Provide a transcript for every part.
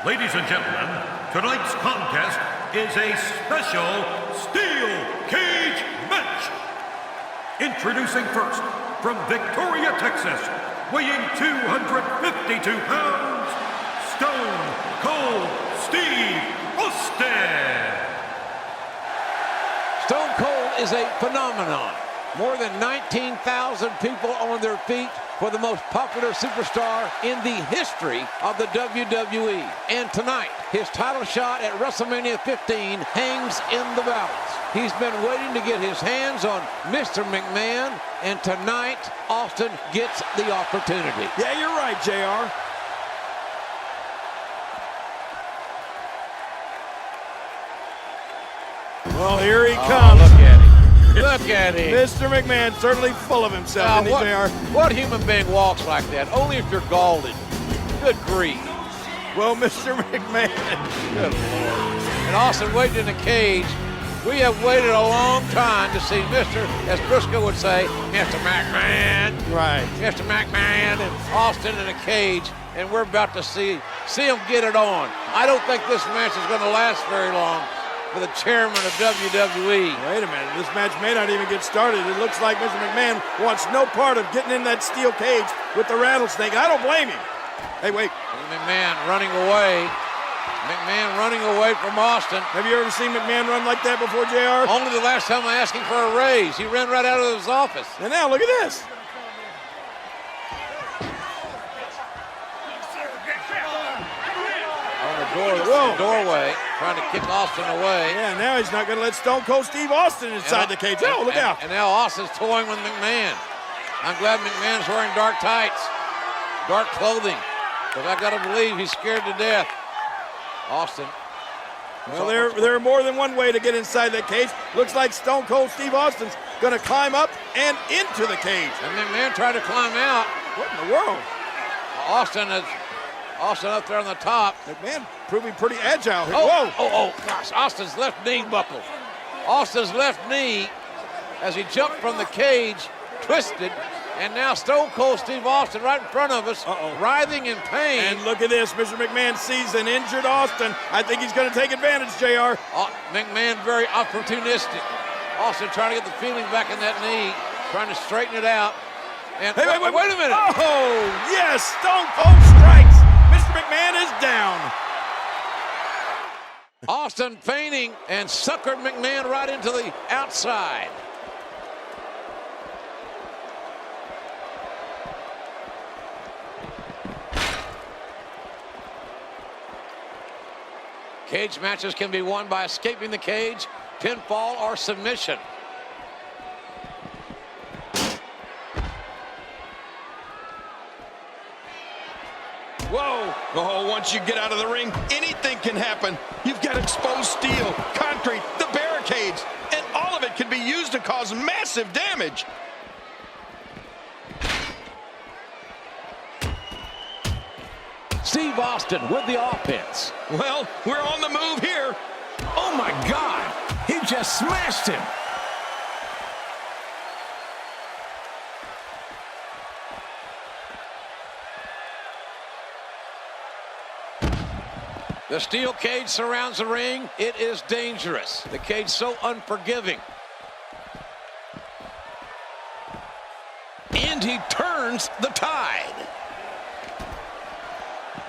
Ladies and gentlemen, tonight's contest is a special steel cage match. Introducing first, from Victoria, Texas, weighing 252 pounds, Stone Cold Steve Austin. Stone Cold is a phenomenon. More than 19,000 people on their feet for the most popular superstar in the history of the WWE. And tonight, his title shot at WrestleMania 15 hangs in the balance. He's been waiting to get his hands on Mr. McMahon, and tonight, Austin gets the opportunity. Yeah, you're right, JR. Well, here he comes. Look at him. Look at him. Mr. McMahon certainly full of himself, isn't he, JR? What human being walks like that? Only if you're galled. Good grief. Well, Mr. McMahon. Good Lord. And Austin waiting in the cage. We have waited a long time to see Mr., as Briscoe would say, Mr. McMahon. Right. Mr. McMahon and Austin in a cage, and we're about to see him get it on. I don't think this match is going to last very long for the chairman of WWE. Wait a minute, this match may not even get started. It looks like Mr. McMahon wants no part of getting in that steel cage with the rattlesnake. I don't blame him. Hey, wait. McMahon running away. McMahon running away from Austin. Have you ever seen McMahon run like that before, JR? Only the last time I asked him for a raise. He ran right out of his office. And now, look at this. Doorway, trying to kick Austin away. Yeah, now he's not going to let Stone Cold Steve Austin inside the cage. Oh, look out. And now Austin's toying with McMahon. I'm glad McMahon's wearing dark tights, dark clothing, because I got to believe he's scared to death. Austin. Well, there are more than one way to get inside that cage. Looks like Stone Cold Steve Austin's going to climb up and into the cage. And McMahon tried to climb out. What in the world? Austin up there on the top. McMahon proving pretty agile here. Oh, gosh, Austin's left knee buckled. Austin's left knee, as he jumped from the cage, twisted, and now Stone Cold Steve Austin right in front of us, writhing in pain. And look at this, Mr. McMahon sees an injured Austin. I think he's going to take advantage, JR. McMahon very opportunistic. Austin trying to get the feeling back in that knee, trying to straighten it out. And hey, wait a minute. Oh, yes, Stone Cold strikes. Mr. McMahon is down. Austin feigning and suckered McMahon right into the outside. Cage matches can be won by escaping the cage, pinfall, or submission. Whoa! Oh, once you get out of the ring, anything can happen. You've got exposed steel, concrete, the barricades, and all of it can be used to cause massive damage. Steve Austin with the offense. Well, we're on the move here. Oh my God, he just smashed him. The steel cage surrounds the ring. It is dangerous. The cage so unforgiving. And he turns the tide.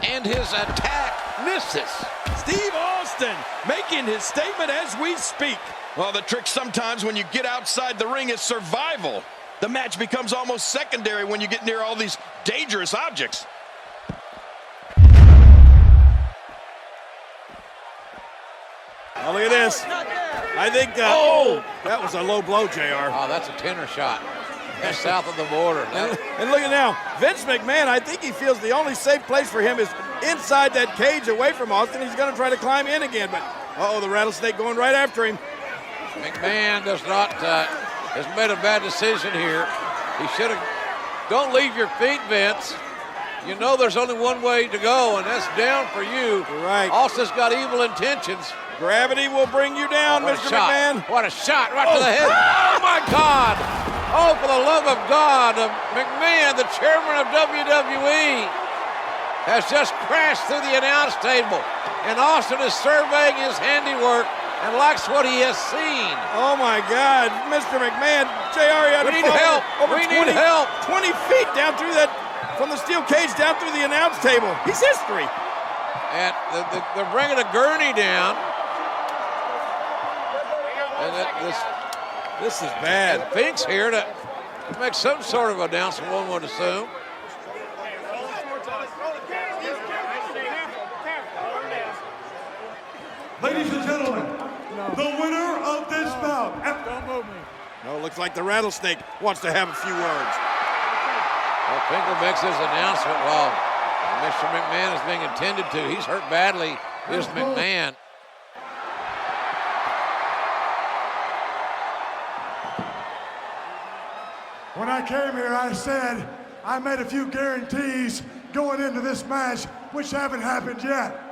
And his attack misses. Steve Austin making his statement as we speak. Well, the trick sometimes when you get outside the ring is survival. The match becomes almost secondary when you get near all these dangerous objects. Oh, look at this. I think, that was a low blow, JR. Oh, that's a tenor shot. That's south of the border. And look at now, Vince McMahon, I think he feels the only safe place for him is inside that cage away from Austin. He's going to try to climb in again, but, the rattlesnake going right after him. McMahon has made a bad decision here. He should have, don't leave your feet, Vince. You know there's only one way to go, and that's down for you. Right. Austin's got evil intentions. Gravity will bring you down, Mr. McMahon. What a shot right to the head. Oh, my God. Oh, for the love of God. McMahon, the chairman of WWE, has just crashed through the announce table. And Austin is surveying his handiwork and likes what he has seen. Oh my God, Mr. McMahon, JR, We need help. Over We 20, need help. 20 feet down through that, from the steel cage down through the announce table. He's history. And they're bringing a gurney down. And This is bad. and Fink's here to make some sort of announcement, one would assume. Ladies and gentlemen, the winner of this bout. No, it looks like the Rattlesnake wants to have a few words. Well, Finkel makes his announcement while Mr. McMahon is being attended to. He's hurt badly, is McMahon. When I came here, I said I made a few guarantees going into this match, which haven't happened yet.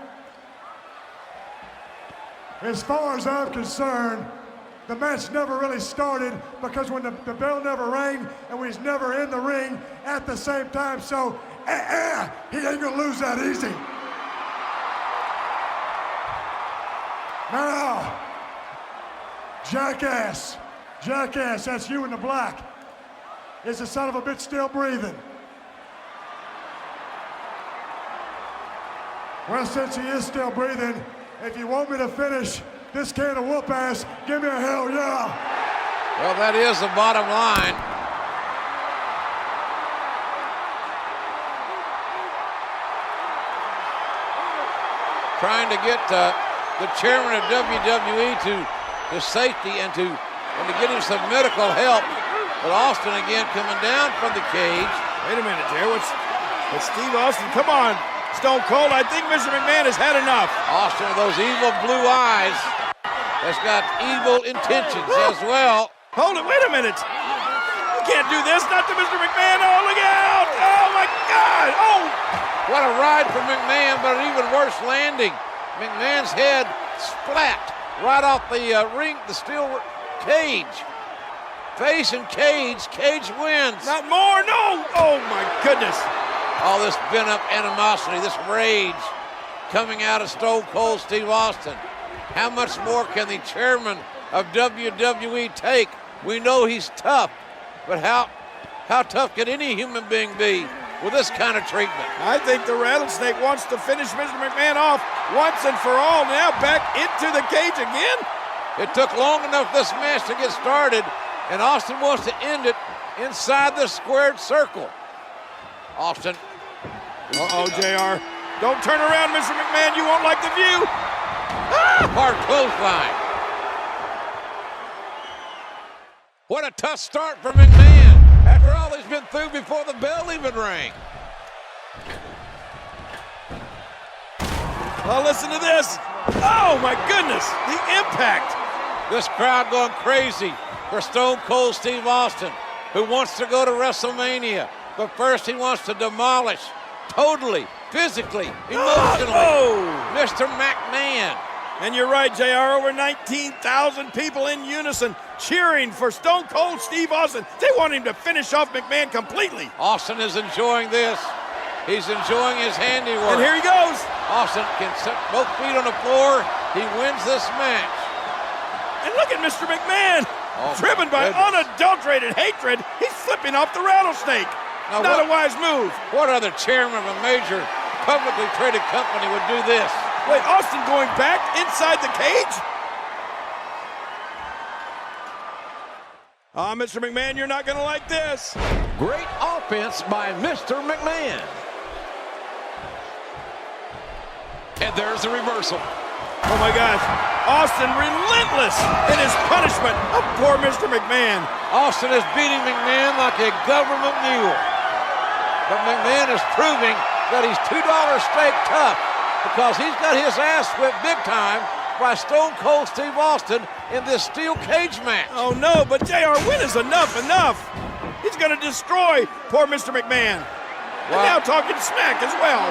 As far as I'm concerned, the match never really started because when the bell never rang and we was never in the ring at the same time, so he ain't gonna lose that easy. Now, jackass, that's you in the black. Is the son of a bitch still breathing? Well, since he is still breathing, if you want me to finish this can of whoop ass, give me a hell yeah. Well, that is the bottom line. Trying to get the chairman of WWE to safety and to get him some medical help. But Austin again coming down from the cage. Wait a minute, Jay. What's Steve Austin? Come on, Stone Cold. I think Mr. McMahon has had enough. Austin with those evil blue eyes has got evil intentions as well. Hold it. Wait a minute. You can't do this. Not to Mr. McMahon. Oh, look out. Oh, my God. Oh. What a ride for McMahon, but an even worse landing. McMahon's head splat right off the ring, the steel cage. Face and cage. Cage wins. Not more. No. Oh, my goodness. All this pent-up animosity, this rage coming out of Stone Cold Steve Austin. How much more can the chairman of WWE take? We know he's tough, but how tough can any human being be with this kind of treatment? I think the Rattlesnake wants to finish Mr. McMahon off once and for all. Now back into the cage again. It took long enough this match to get started, and Austin wants to end it inside the squared circle. Austin. Uh-oh, JR. Don't turn around, Mr. McMahon. You won't like the view. Hard clothesline. What a tough start for McMahon. After all he's been through before the bell even rang. Oh, listen to this. Oh, my goodness. The impact. This crowd going crazy for Stone Cold Steve Austin, who wants to go to WrestleMania. But first he wants to demolish, totally, physically, emotionally, Mr. McMahon. And you're right, JR. Over 19,000 people in unison cheering for Stone Cold Steve Austin. They want him to finish off McMahon completely. Austin is enjoying this. He's enjoying his handiwork. And here he goes. Austin can set both feet on the floor. He wins this match. And look at Mr. McMahon. Driven by unadulterated hatred, he's flipping off the Rattlesnake. Now Not a wise move. What other chairman of a major publicly traded company would do this? Wait, Austin going back inside the cage? Mr. McMahon, you're not going to like this. Great offense by Mr. McMahon. And there's the reversal. Oh my gosh. Austin relentless in his punishment of poor Mr. McMahon. Austin is beating McMahon like a government mule. But McMahon is proving that he's $2 steak tough because he's got his ass whipped big time by Stone Cold Steve Austin in this steel cage match. Oh no, but JR, when is enough? He's going to destroy poor Mr. McMahon. And now talking smack as well.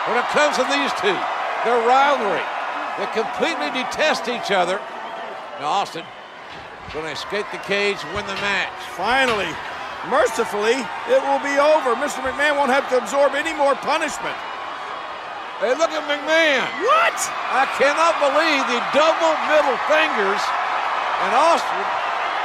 When it comes to these two, their rivalry, they completely detest each other. Now Austin going to escape the cage, win the match. Finally, mercifully, it will be over. Mr. McMahon won't have to absorb any more punishment. Hey, look at McMahon. What? I cannot believe the double middle fingers. And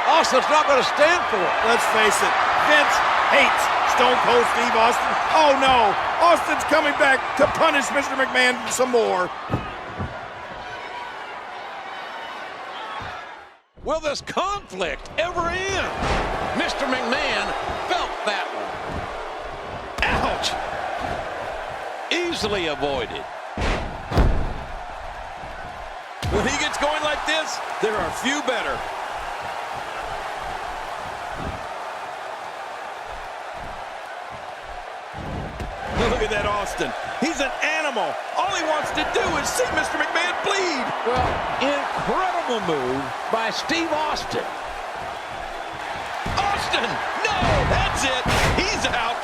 Austin's not going to stand for it. Let's face it, Vince hates Stone Cold Steve Austin. Oh no, Austin's coming back to punish Mr. McMahon some more. Will this conflict ever end? Mr. McMahon felt that one. Ouch! Easily avoided. When he gets going like this, there are few better. Look at that Austin. He's an animal. All he wants to do is see Mr. McMahon bleed. Well, incredible move by Steve Austin. Austin! No! That's it! He's out!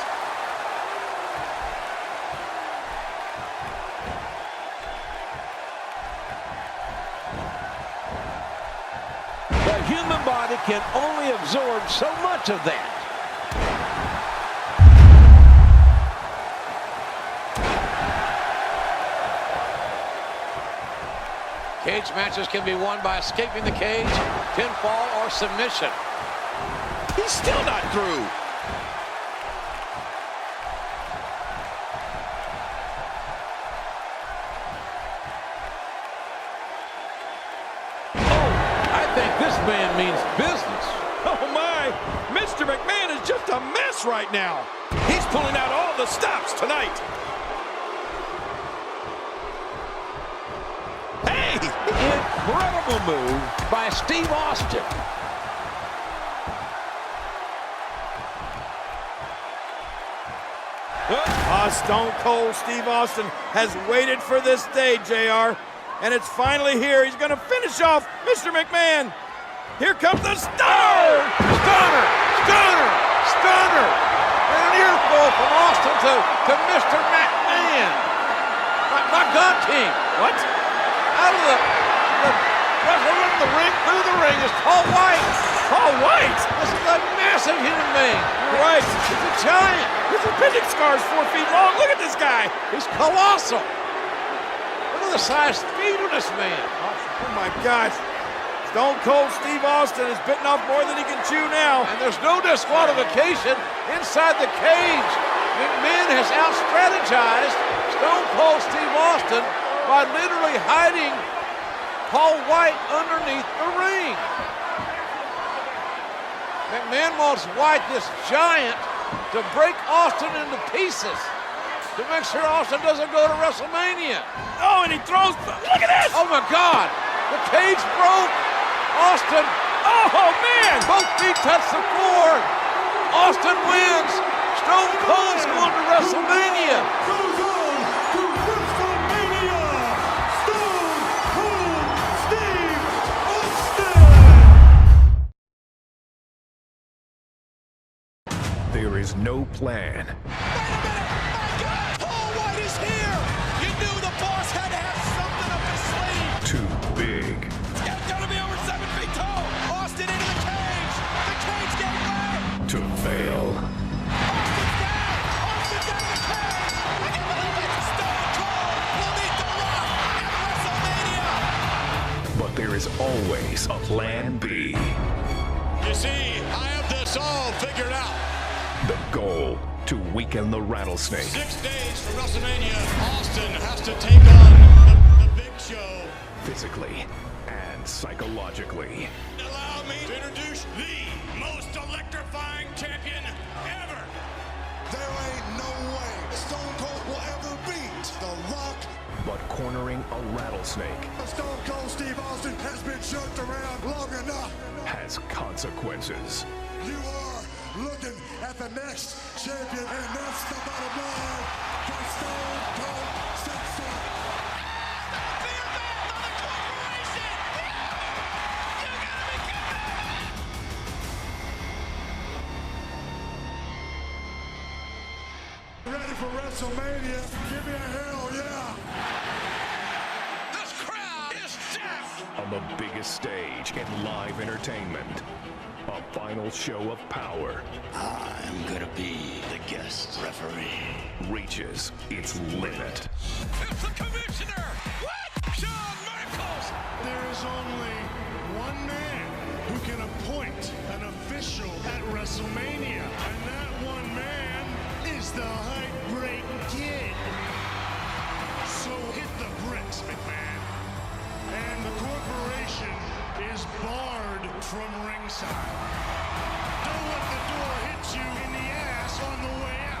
The human body can only absorb so much of that. Cage matches can be won by escaping the cage, pinfall, or submission. He's still not through. I think this man means business. Oh my! Mr. McMahon is just a mess right now. He's pulling out all the stops tonight. Hey! Incredible move by Steve Austin. Stone Cold Steve Austin has waited for this day, JR, and it's finally here. He's going to finish off Mr. McMahon. Here comes the stunner! Stunner! Stunner! Stunner! And an earful from Austin to Mr. McMahon. My gun team. What? Out of the wrestler in the ring, through the ring is Paul White. Paul White! This is a massive human being. You're right. He's a giant. His appendix scar is 4 feet long. Look at this guy. He's colossal. Look at the size speed of this man. Oh my gosh. Stone Cold Steve Austin is bitten off more than he can chew now. And there's no disqualification inside the cage. McMahon has out-strategized Stone Cold Steve Austin by literally hiding Paul White underneath the ring. McMahon wants White, this giant, to break Austin into pieces to make sure Austin doesn't go to WrestleMania. Oh, and he throws. Look at this! Oh my God! The cage broke. Austin. Oh man! Both feet touch the floor. Austin wins. Stone Cold's going to WrestleMania. Goes on to WrestleMania. Stone Cold Steve Austin. There is no plan. Wait a minute! My God! Paul White is here! You knew the boss had to have something up his sleeve! Too big. It's gotta be over 7 feet tall! Austin into the cage! The cage gave way! To fail. Austin's down! Austin's out of the cage! I can't believe it! Stone Cold will meet The Rock at WrestleMania! But there is always a plan B. You see, I have this all figured out. The goal to weaken the Rattlesnake. 6 days from WrestleMania, Austin has to take on the Big Show. Physically and psychologically. Allow me to introduce the most electrifying champion ever. There ain't no way Stone Cold will ever beat The Rock. But cornering a rattlesnake Stone Cold Steve Austin has been jerked around long enough. has consequences. You are looking at the next champion, and that's the bottom line. For Stone Cold Steve Austin. Ready for WrestleMania? Give me a hell yeah! This crowd is deaf. On the biggest stage in live entertainment. A final show of power. I'm gonna be the guest best referee reaches its limit. It's the commissioner! What? Shawn Michaels! There is only one man who can appoint an official at WrestleMania, and that one man is the Heartbreak Kid. So hit the bricks, McMahon. And the corporation is barred from ringside. Don't let the door hit you in the ass on the way out.